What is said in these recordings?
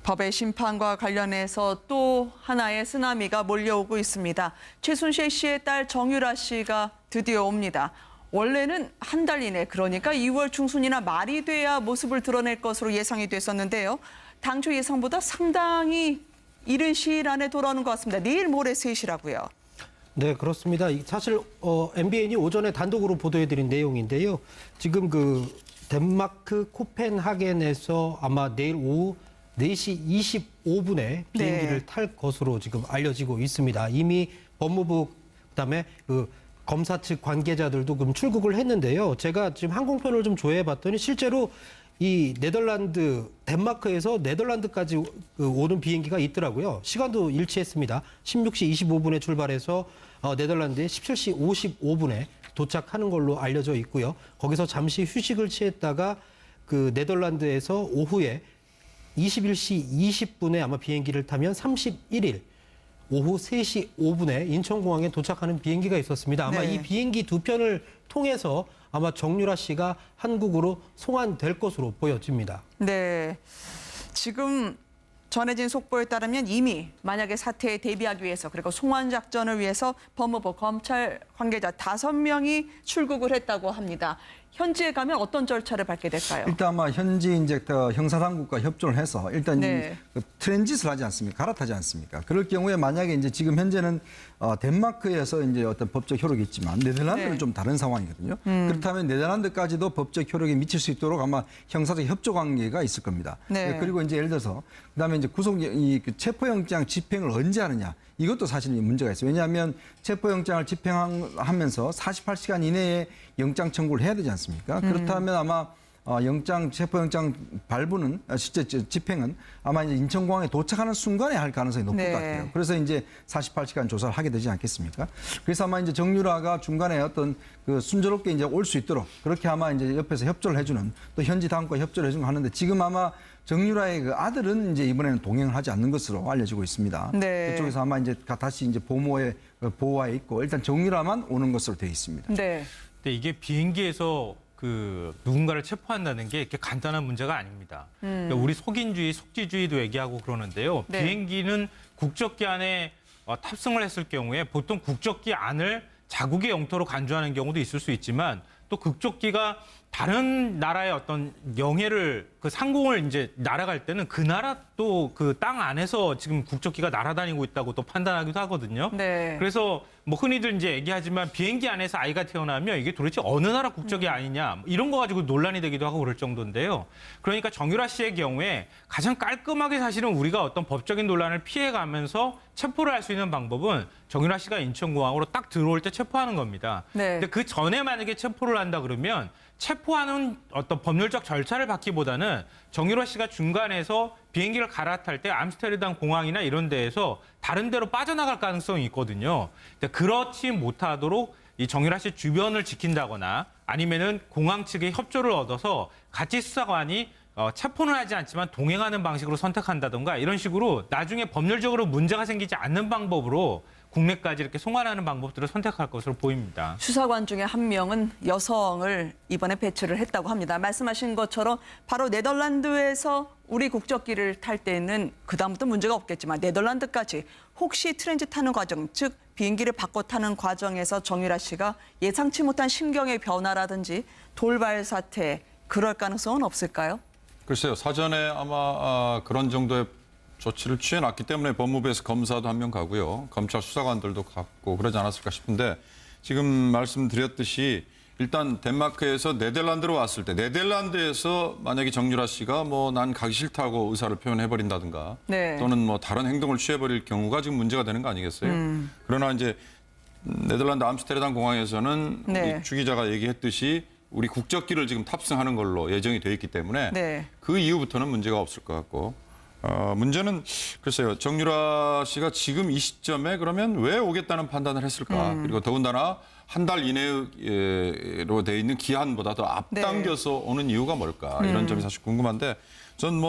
법의 심판과 관련해서 또 하나의 쓰나미가 몰려오고 있습니다. 최순실 씨의 딸 정유라 씨가 드디어 옵니다. 원래는 한 달 이내, 그러니까 2월 중순이나 말이 돼야 모습을 드러낼 것으로 예상이 됐었는데요. 당초 예상보다 상당히 이른 시일 안에 돌아오는 것 같습니다. 내일 모레 3시라고요. 네, 그렇습니다. 사실 MBN이 오전에 단독으로 보도해드린 내용인데요. 지금 덴마크 코펜하겐에서 아마 내일 오후 4시 25분에 비행기를 탈 것으로 지금 알려지고 있습니다. 이미 법무부 그다음에 검사 측 관계자들도 그럼 출국을 했는데요. 제가 지금 항공편을 좀 조회해봤더니 실제로 이 덴마크에서 네덜란드까지 오는 비행기가 있더라고요. 시간도 일치했습니다. 16시 25분에 출발해서 네덜란드에 17시 55분에 도착하는 걸로 알려져 있고요. 거기서 잠시 휴식을 취했다가 네덜란드에서 오후에 21시 20분에 아마 비행기를 타면 31일 오후 3시 5분에 인천공항에 도착하는 비행기가 있었습니다. 아마 네. 이 비행기 두 편을 통해서 아마 정유라 씨가 한국으로 송환될 것으로 보여집니다. 네, 지금 전해진 속보에 따르면 이미 만약에 사태에 대비하기 위해서 그리고 송환 작전을 위해서 법무부 검찰 관계자 5명이 출국을 했다고 합니다. 현지에 가면 어떤 절차를 밟게 될까요? 일단 아마 현지 이제 형사당국과 협조를 해서 일단 네. 트랜짓을 하지 않습니까? 갈아타지 않습니까? 그럴 경우에 만약에 이제 지금 현재는 덴마크에서 이제 어떤 법적 효력이 있지만 네덜란드는 네. 좀 다른 상황이거든요. 그렇다면 네덜란드까지도 법적 효력이 미칠 수 있도록 아마 형사적 협조 관계가 있을 겁니다. 네. 그리고 이제 예를 들어서 그다음에 이제 체포영장 집행을 언제 하느냐 이것도 사실 문제가 있어요. 왜냐하면 체포영장을 집행하면서 48시간 이내에 영장 청구를 해야 되지 않습니까? 그렇다면 아마 체포영장 발부는 실제 집행은 아마 이제 인천공항에 도착하는 순간에 할 가능성이 높을 네. 것 같아요. 그래서 이제 48시간 조사를 하게 되지 않겠습니까? 그래서 아마 이제 정유라가 중간에 어떤 순조롭게 이제 올 수 있도록 그렇게 아마 이제 옆에서 협조를 해주는 또 현지 당국과 협조를 해주는 하는데 지금 아마 정유라의 아들은 이제 이번에는 동행을 하지 않는 것으로 알려지고 있습니다. 네. 그쪽에서 아마 이제 다시 이제 보호하에 있고 일단 정유라만 오는 것으로 되어 있습니다. 네. 근데 이게 비행기에서 누군가를 체포한다는 게 이렇게 간단한 문제가 아닙니다. 그러니까 우리 속인주의, 속지주의도 얘기하고 그러는데요. 네. 비행기는 국적기 안에 탑승을 했을 경우에 보통 국적기 안을 자국의 영토로 간주하는 경우도 있을 수 있지만 또 국적기가 다른 나라의 어떤 영해를 상공을 이제 날아갈 때는 그 나라 또 그 땅 안에서 지금 국적기가 날아다니고 있다고 또 판단하기도 하거든요. 네. 그래서 뭐 흔히들 이제 얘기하지만 비행기 안에서 아이가 태어나면 이게 도대체 어느 나라 국적이 아니냐 이런 거 가지고 논란이 되기도 하고 그럴 정도인데요. 그러니까 정유라 씨의 경우에 가장 깔끔하게 사실은 우리가 어떤 법적인 논란을 피해가면서 체포를 할 수 있는 방법은 정유라 씨가 인천공항으로 딱 들어올 때 체포하는 겁니다. 네. 근데 그 전에 만약에 체포를 한다 그러면 체포하는 어떤 법률적 절차를 받기보다는 정유라 씨가 중간에서 비행기를 갈아탈 때 암스테르담 공항이나 이런 데에서 다른 데로 빠져나갈 가능성이 있거든요. 근데 그렇지 못하도록 이 정유라 씨 주변을 지킨다거나 아니면은 공항 측의 협조를 얻어서 같이 수사관이 체포는 하지 않지만 동행하는 방식으로 선택한다던가 이런 식으로 나중에 법률적으로 문제가 생기지 않는 방법으로 국내까지 이렇게 송환하는 방법들을 선택할 것으로 보입니다. 수사관 중에 한 명은 여성을 이번에 배치를 했다고 합니다. 말씀하신 것처럼 바로 네덜란드에서 우리 국적기를 탈 때는 그다음부터 문제가 없겠지만 네덜란드까지 혹시 트랜짓하는 과정, 즉 비행기를 바꿔 타는 과정에서 정유라 씨가 예상치 못한 심경의 변화라든지 돌발 사태, 그럴 가능성은 없을까요? 글쎄요. 사전에 아마 그런 정도의 조치를 취해놨기 때문에 법무부에서 검사도 한 명 가고요. 검찰 수사관들도 갔고 그러지 않았을까 싶은데 지금 말씀드렸듯이 일단 덴마크에서 네덜란드로 왔을 때 네덜란드에서 만약에 정유라 씨가 난 가기 싫다고 의사를 표현해버린다든가 네. 또는 다른 행동을 취해버릴 경우가 지금 문제가 되는 거 아니겠어요? 그러나 이제 네덜란드 암스테르담 공항에서는 네. 우리 주 기자가 얘기했듯이 우리 국적기를 지금 탑승하는 걸로 예정이 되어 있기 때문에 네. 그 이후부터는 문제가 없을 것 같고 문제는 글쎄요. 정유라 씨가 지금 이 시점에 그러면 왜 오겠다는 판단을 했을까? 그리고 더군다나 한 달 이내로 돼 있는 기한보다 더 앞당겨서 오는 이유가 뭘까? 이런 점이 사실 궁금한데 전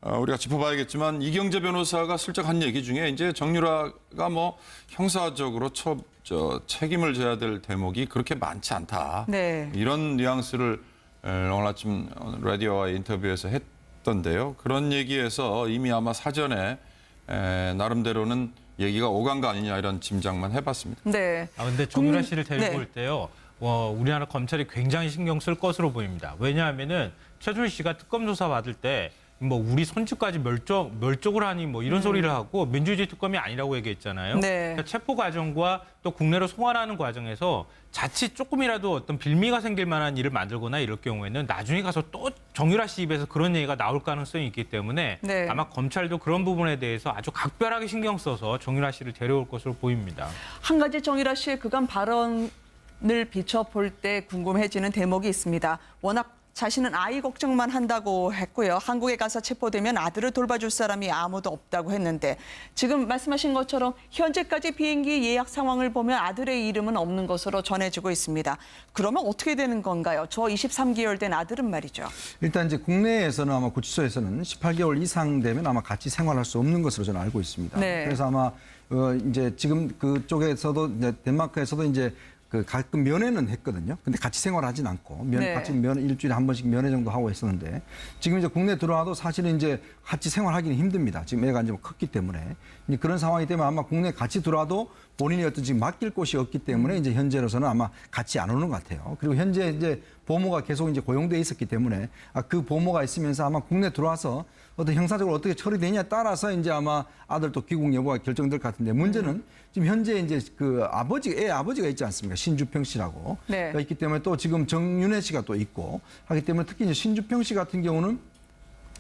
우리가 짚어봐야겠지만 이경재 변호사가 슬쩍 한 얘기 중에 이제 정유라가 형사적으로 책임을 져야 될 대목이 그렇게 많지 않다. 네. 이런 뉘앙스를 오늘 아침 라디오와 인터뷰에서 했던데요. 그런 얘기에서 이미 아마 사전에 나름대로는 얘기가 오간 거 아니냐 이런 짐작만 해봤습니다. 네. 근데 정유라 씨를 데리고 네. 올 때요. 우리나라 검찰이 굉장히 신경 쓸 것으로 보입니다. 왜냐하면은 최순실 씨가 특검 조사 받을 때 뭐 우리 손짓까지 멸족을 하니 뭐 이런 소리를 하고 민주주의 특검이 아니라고 얘기했잖아요. 네. 그러니까 체포 과정과 또 국내로 송환하는 과정에서 자칫 조금이라도 어떤 빌미가 생길 만한 일을 만들거나 이럴 경우에는 나중에 가서 또 정유라 씨 입에서 그런 얘기가 나올 가능성이 있기 때문에 네. 아마 검찰도 그런 부분에 대해서 아주 각별하게 신경 써서 정유라 씨를 데려올 것으로 보입니다. 한 가지 정유라 씨의 그간 발언을 비춰볼 때 궁금해지는 대목이 있습니다. 워낙 자신은 아이 걱정만 한다고 했고요. 한국에 가서 체포되면 아들을 돌봐줄 사람이 아무도 없다고 했는데 지금 말씀하신 것처럼 현재까지 비행기 예약 상황을 보면 아들의 이름은 없는 것으로 전해지고 있습니다. 그러면 어떻게 되는 건가요? 저 23개월 된 아들은 말이죠. 일단 이제 국내에서는 아마 구치소에서는 18개월 이상 되면 아마 같이 생활할 수 없는 것으로 저는 알고 있습니다. 네. 그래서 아마 이제 지금 그쪽에서도 이제 덴마크에서도 이제 그 가끔 면회는 했거든요. 근데 같이 생활하진 않고 네. 같이 일주일에 한 번씩 면회 정도 하고 했었는데 지금 이제 국내 들어와도 사실은 이제 같이 생활하기는 힘듭니다. 지금 애가 이제 컸기 때문에 이제 그런 상황이기 때문에 아마 국내 같이 들어와도 본인이 어떤 지금 맡길 곳이 없기 때문에 이제 현재로서는 아마 같이 안 오는 것 같아요. 그리고 현재 이제 보모가 계속 이제 고용돼 있었기 때문에 그 보모가 있으면서 아마 국내 들어와서 어떤 형사적으로 어떻게 처리되냐에 따라서 이제 아마 아들 또 귀국 여부가 결정될 것 같은데 문제는 지금 현재 이제 그 애 아버지가 있지 않습니까? 신주평 씨라고. 네. 있기 때문에 또 지금 정윤혜 씨가 또 있고 하기 때문에 특히 이제 신주평 씨 같은 경우는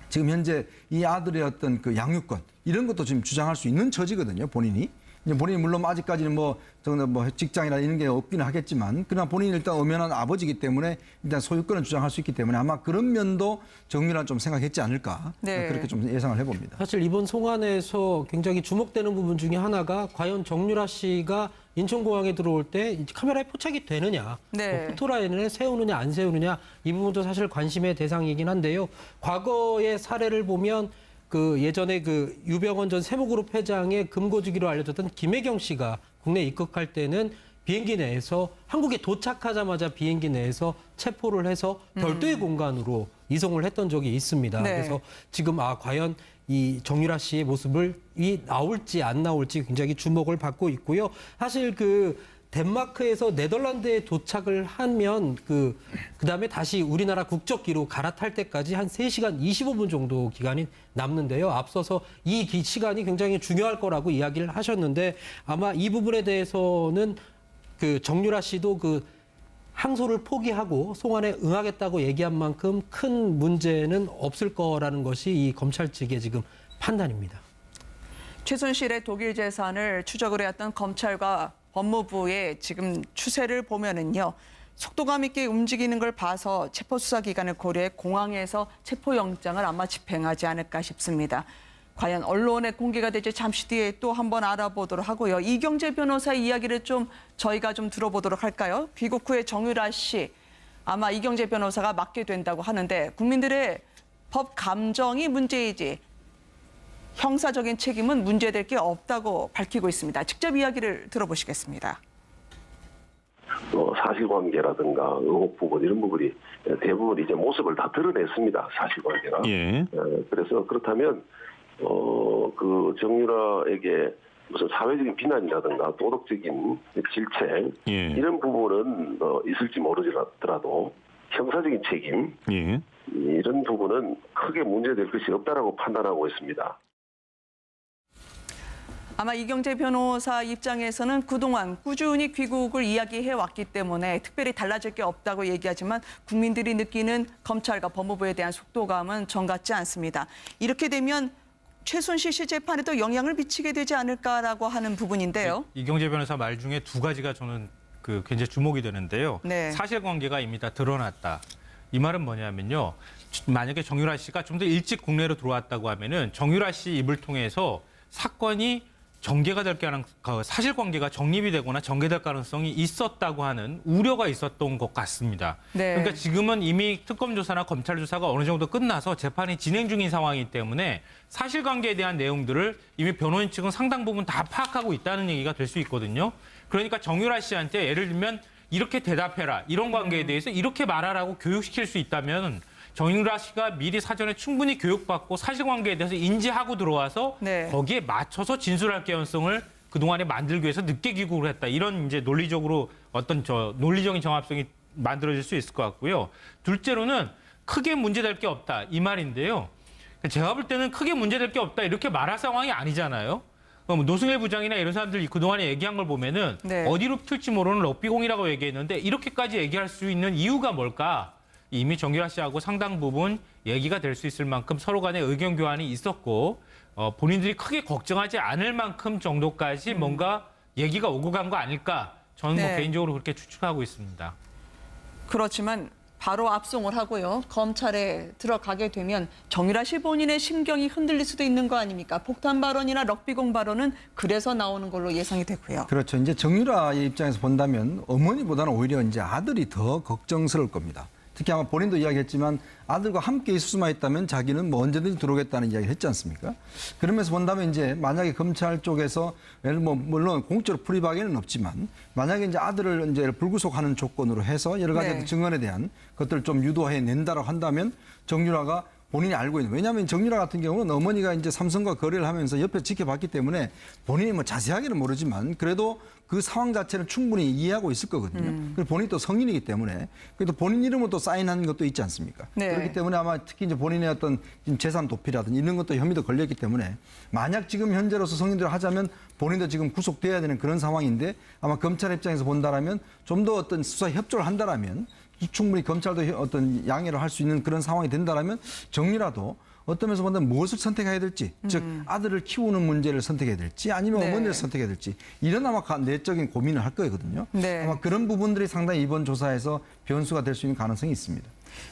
지금 현재 이 아들의 어떤 그 양육권 이런 것도 지금 주장할 수 있는 처지거든요, 본인이. 이제 본인이 물론 아직까지는 뭐 직장이나 이런 게 없기는 하겠지만 그러나 본인이 일단 엄연한 아버지이기 때문에 일단 소유권을 주장할 수 있기 때문에 아마 그런 면도 정유라 좀 생각했지 않을까 네. 그렇게 좀 예상을 해봅니다. 사실 이번 송환에서 굉장히 주목되는 부분 중에 하나가 과연 정유라 씨가 인천공항에 들어올 때 카메라에 포착이 되느냐, 네. 뭐 포토라인을 세우느냐 안 세우느냐 이 부분도 사실 관심의 대상이긴 한데요. 과거의 사례를 보면 그 예전에 그 유병원 전 세무그룹 회장의 금고주기로 알려졌던 김혜경 씨가 국내 입국할 때는 비행기 내에서 한국에 도착하자마자 비행기 내에서 체포를 해서 별도의 공간으로 이송을 했던 적이 있습니다. 네. 그래서 지금 과연 이 정유라 씨의 모습을 나올지 안 나올지 굉장히 주목을 받고 있고요. 사실 그 덴마크에서 네덜란드에 도착을 하면 그다음에 다시 우리나라 국적기로 갈아탈 때까지 한 3시간 25분 정도 기간이 남는데요. 앞서서 이 시간이 굉장히 중요할 거라고 이야기를 하셨는데 아마 이 부분에 대해서는 그 정유라 씨도 그 항소를 포기하고 송환에 응하겠다고 얘기한 만큼 큰 문제는 없을 거라는 것이 이 검찰 측의 지금 판단입니다. 최순실의 독일 재산을 추적을 해왔던 검찰과 법무부의 지금 추세를 보면은요. 속도감 있게 움직이는 걸 봐서 체포수사 기간을 고려해 공항에서 체포영장을 아마 집행하지 않을까 싶습니다. 과연 언론에 공개가 될지 잠시 뒤에 또 한번 알아보도록 하고요. 이경재 변호사 이야기를 저희가 좀 들어보도록 할까요? 귀국 후에 정유라 씨 아마 이경재 변호사가 맡게 된다고 하는데 국민들의 법 감정이 문제이지 형사적인 책임은 문제될 게 없다고 밝히고 있습니다. 직접 이야기를 들어보시겠습니다. 사실관계라든가 의혹 부분 이런 부분이 대부분 이제 모습을 다 드러냈습니다. 사실관계가. 예. 그래서 그렇다면 그 정유라에게 무슨 사회적인 비난이라든가 도덕적인 질책 예. 이런 부분은 있을지 모르더라도 형사적인 책임 예. 이런 부분은 크게 문제될 것이 없다라고 판단하고 있습니다. 아마 이경재 변호사 입장에서는 그동안 꾸준히 귀국을 이야기해 왔기 때문에 특별히 달라질 게 없다고 얘기하지만 국민들이 느끼는 검찰과 법무부에 대한 속도감은 정같지 않습니다. 이렇게 되면 최순실 씨 재판에도 영향을 미치게 되지 않을까라고 하는 부분인데요. 이경재 변호사 말 중에 두 가지가 저는 굉장히 주목이 되는데요. 네. 사실관계가 이미 다 드러났다. 이 말은 뭐냐면요. 만약에 정유라 씨가 좀 더 일찍 국내로 들어왔다고 하면은 정유라 씨 입을 통해서 사건이 전개가 될 사실관계가 정립이 되거나 전개될 가능성이 있었다고 하는 우려가 있었던 것 같습니다. 네. 그러니까 지금은 이미 특검 조사나 검찰 조사가 어느 정도 끝나서 재판이 진행 중인 상황이기 때문에 사실관계에 대한 내용들을 이미 변호인 측은 상당 부분 다 파악하고 있다는 얘기가 될 수 있거든요. 그러니까 정유라 씨한테 예를 들면 이렇게 대답해라. 이런 관계에 대해서 이렇게 말하라고 교육시킬 수 있다면 정유라 씨가 미리 사전에 충분히 교육받고 사실관계에 대해서 인지하고 들어와서 네. 거기에 맞춰서 진술할 개연성을 그동안에 만들기 위해서 늦게 귀국을 했다. 이런 이제 논리적으로 어떤 논리적인 정합성이 만들어질 수 있을 것 같고요. 둘째로는 크게 문제될 게 없다. 이 말인데요. 제가 볼 때는 크게 문제될 게 없다. 이렇게 말할 상황이 아니잖아요. 노승일 부장이나 이런 사람들이 그동안에 얘기한 걸 보면은 네. 어디로 튈지 모르는 럭비공이라고 얘기했는데 이렇게까지 얘기할 수 있는 이유가 뭘까? 이미 정유라 씨하고 상당 부분 얘기가 될 수 있을 만큼 서로 간에 의견 교환이 있었고 본인들이 크게 걱정하지 않을 만큼 정도까지 뭔가 얘기가 오고 간 거 아닐까? 저는 뭐 네. 개인적으로 그렇게 추측하고 있습니다. 그렇지만 바로 압송을 하고요. 검찰에 들어가게 되면 정유라 씨 본인의 심경이 흔들릴 수도 있는 거 아닙니까? 폭탄 발언이나 럭비공 발언은 그래서 나오는 걸로 예상이 되고요. 그렇죠. 이제 정유라의 입장에서 본다면 어머니보다는 오히려 이제 아들이 더 걱정스러울 겁니다. 특히 아마 본인도 이야기했지만 아들과 함께 있을 수만 있다면 자기는 뭐 언제든지 들어오겠다는 이야기를 했지 않습니까? 그러면서 본다면 이제 만약에 검찰 쪽에서 물론 공적으로 풀이하기는 없지만 만약에 이제 아들을 이제 불구속하는 조건으로 해서 여러 가지 네. 증언에 대한 것들을 좀 유도해 낸다고 한다면 정유라가 본인이 알고 있는, 왜냐하면 정유라 같은 경우는 어머니가 이제 삼성과 거래를 하면서 옆에 지켜봤기 때문에 본인이 뭐 자세하게는 모르지만 그래도 그 상황 자체는 충분히 이해하고 있을 거거든요. 그리고 본인이 또 성인이기 때문에 그래도 본인 이름으로 또 사인한 것도 있지 않습니까? 네. 그렇기 때문에 아마 특히 이제 본인의 어떤 재산 도피라든지 이런 것도 혐의도 걸렸기 때문에 만약 지금 현재로서 성인대로 하자면 본인도 지금 구속돼야 되는 그런 상황인데 아마 검찰 입장에서 본다라면 좀 더 어떤 수사 협조를 한다라면 충분히 검찰도 어떤 양해를 할 수 있는 그런 상황이 된다라면 정유라도 어떤 면에서 본다면 무엇을 선택해야 될지, 즉 아들을 키우는 문제를 선택해야 될지 아니면 네. 어머니를 선택해야 될지 이런 아마 내적인 고민을 할 거거든요. 네. 아마 그런 부분들이 상당히 이번 조사에서 변수가 될 수 있는 가능성이 있습니다.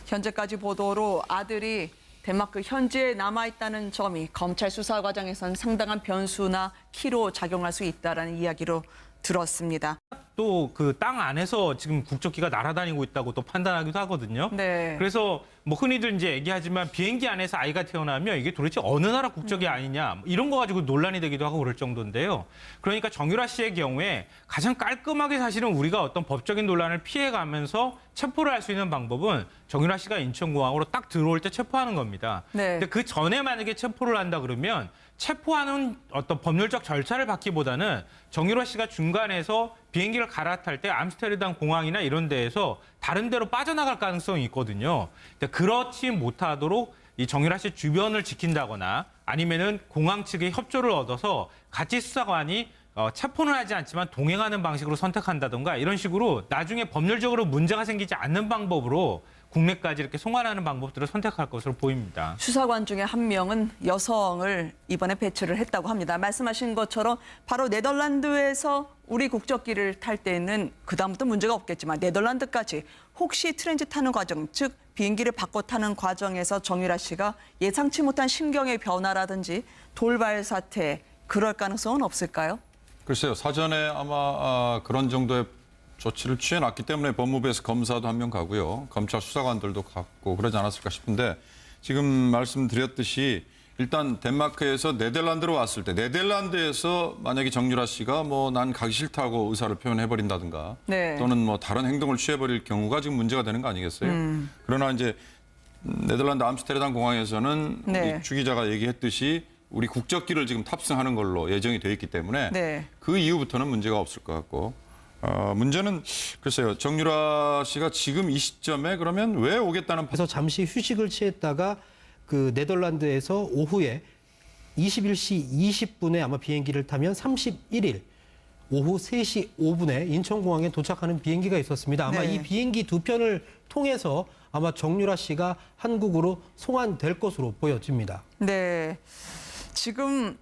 현재까지 보도로 아들이 덴마크 현지에 남아있다는 점이 검찰 수사 과정에선 상당한 변수나 키로 작용할 수 있다는 이야기로 들었습니다. 또 그 땅 안에서 지금 국적기가 날아다니고 있다고 또 판단하기도 하거든요. 네. 그래서 뭐 흔히들 이제 얘기하지만 비행기 안에서 아이가 태어나면 이게 도대체 어느 나라 국적이 아니냐 이런 거 가지고 논란이 되기도 하고 그럴 정도인데요. 그러니까 정유라 씨의 경우에 가장 깔끔하게 사실은 우리가 어떤 법적인 논란을 피해가면서 체포를 할 수 있는 방법은 정유라 씨가 인천공항으로 딱 들어올 때 체포하는 겁니다. 네. 근데 그 전에 만약에 체포를 한다 그러면 체포하는 어떤 법률적 절차를 받기보다는 정유라 씨가 중간에서 비행기를 갈아탈 때 암스테르담 공항이나 이런 데에서 다른 데로 빠져나갈 가능성이 있거든요. 근데 그렇지 못하도록 이 정유라 씨 주변을 지킨다거나 아니면은 공항 측의 협조를 얻어서 같이 수사관이 체포는 하지 않지만 동행하는 방식으로 선택한다던가 이런 식으로 나중에 법률적으로 문제가 생기지 않는 방법으로 국내까지 이렇게 송환하는 방법들을 선택할 것으로 보입니다. 수사관 중에 한 명은 여성을 이번에 배치를 했다고 합니다. 말씀하신 것처럼 바로 네덜란드에서 우리 국적기를 탈 때는 그다음부터 문제가 없겠지만 네덜란드까지 혹시 트랜짓 타는 과정, 즉 비행기를 바꿔 타는 과정에서 정유라 씨가 예상치 못한 심경의 변화라든지 돌발 사태 그럴 가능성은 없을까요? 글쎄요. 사전에 아마 그런 정도의 조치를 취해놨기 때문에 법무부에서 검사도 한 명 가고요. 검찰 수사관들도 갔고 그러지 않았을까 싶은데 지금 말씀드렸듯이 일단 덴마크에서 네덜란드로 왔을 때 네덜란드에서 만약에 정유라 씨가 뭐 난 가기 싫다고 의사를 표현해버린다든가 네. 또는 뭐 다른 행동을 취해버릴 경우가 지금 문제가 되는 거 아니겠어요? 그러나 이제 네덜란드 암스테르담 공항에서는 네. 우리 주 기자가 얘기했듯이 우리 국적기를 지금 탑승하는 걸로 예정이 되어 있기 때문에 네. 그 이후부터는 문제가 없을 것 같고 문제는 글쎄요. 정유라 씨가 지금 이 시점에 그러면 왜 오겠다는 그래서 잠시 휴식을 취했다가 그 네덜란드에서 오후에 21시 20분에 아마 비행기를 타면 31일 오후 3시 5분에 인천공항에 도착하는 비행기가 있었습니다. 아마 네. 이 비행기 두 편을 통해서 아마 정유라 씨가 한국으로 송환될 것으로 보여집니다. 네. 지금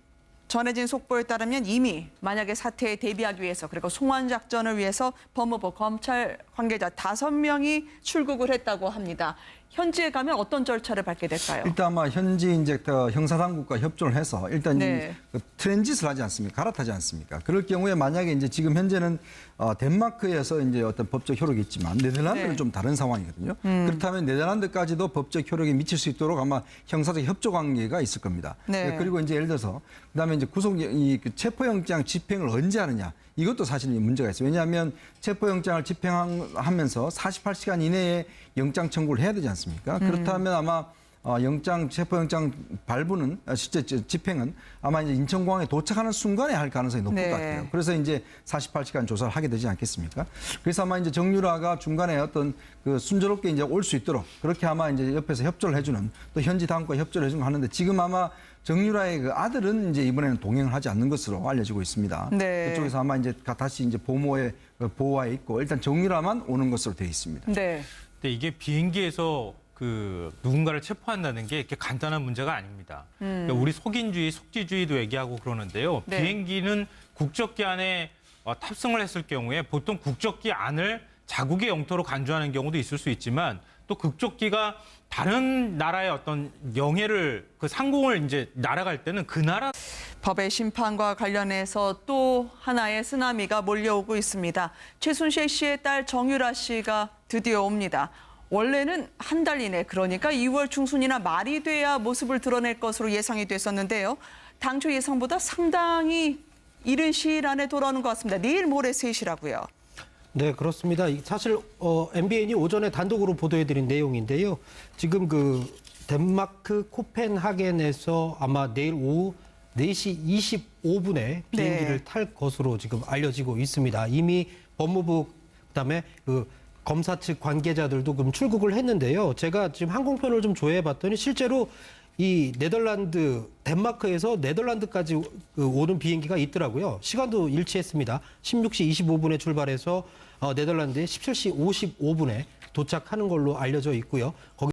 전해진 속보에 따르면 이미 만약에 사태에 대비하기 위해서 그리고 송환 작전을 위해서 법무부 검찰 관계자 5명이 출국을 했다고 합니다. 현지에 가면 어떤 절차를 밟게 될까요? 일단 아마 현지 이제 형사당국과 협조를 해서 일단 네. 트랜짓을 하지 않습니까? 갈아타지 않습니까? 그럴 경우에 만약에 이제 지금 현재는 덴마크에서 이제 어떤 법적 효력이 있지만 네덜란드는 네. 좀 다른 상황이거든요. 그렇다면 네덜란드까지도 법적 효력이 미칠 수 있도록 아마 형사적 협조 관계가 있을 겁니다. 네. 그리고 이제 예를 들어서 그다음에 이제 체포영장 집행을 언제 하느냐 이것도 사실 문제가 있어요. 왜냐하면 체포영장을 집행하면서 48시간 이내에 영장 청구를 해야 되지 않습니까? 않습니까? 그렇다면 아마 체포영장 발부는 실제 집행은 아마 이제 인천공항에 도착하는 순간에 할 가능성이 높을 네. 것 같아요. 그래서 이제 48시간 조사를 하게 되지 않겠습니까? 그래서 아마 이제 정유라가 중간에 어떤 그 순조롭게 이제 올 수 있도록 그렇게 아마 이제 옆에서 협조를 해주는 또 현지 당국과 협조를 해주는 거 하는데 지금 아마 정유라의 그 아들은 이제 이번에는 동행을 하지 않는 것으로 알려지고 있습니다. 네. 그쪽에서 아마 이제 다시 이제 보호하에 있고 일단 정유라만 오는 것으로 되어 있습니다. 네. 근데 이게 비행기에서 그 누군가를 체포한다는 게 이렇게 간단한 문제가 아닙니다. 그러니까 우리 속인주의, 속지주의도 얘기하고 그러는데요. 네. 비행기는 국적기 안에 탑승을 했을 경우에 보통 국적기 안을 자국의 영토로 간주하는 경우도 있을 수 있지만 또 국적기가 다른 나라의 어떤 영해를 그 상공을 이제 날아갈 때는 그 나라 법의 심판과 관련해서 또 하나의 쓰나미가 몰려오고 있습니다. 최순실 씨의 딸 정유라 씨가 드디어 옵니다. 원래는 한 달 이내, 그러니까 2월 중순이나 말이 돼야 모습을 드러낼 것으로 예상이 됐었는데요. 당초 예상보다 상당히 이른 시일 안에 돌아오는 것 같습니다. 내일 모레 3시라고요. 네, 그렇습니다. 사실 MBN이 오전에 단독으로 보도해드린 내용인데요. 지금 그 덴마크 코펜하겐에서 아마 내일 오후 4시 25분에 비행기를 네. 탈 것으로 지금 알려지고 있습니다. 이미 법무부 그다음에 그 검사 측 관계자들도 그럼 출국을 했는데요. 제가 지금 항공편을 좀 조회해봤더니 실제로 이 덴마크에서 네덜란드까지 오는 비행기가 있더라고요. 시간도 일치했습니다. 16시 25분에 출발해서 네덜란드에 17시 55분에 도착하는 걸로 알려져 있고요. 거기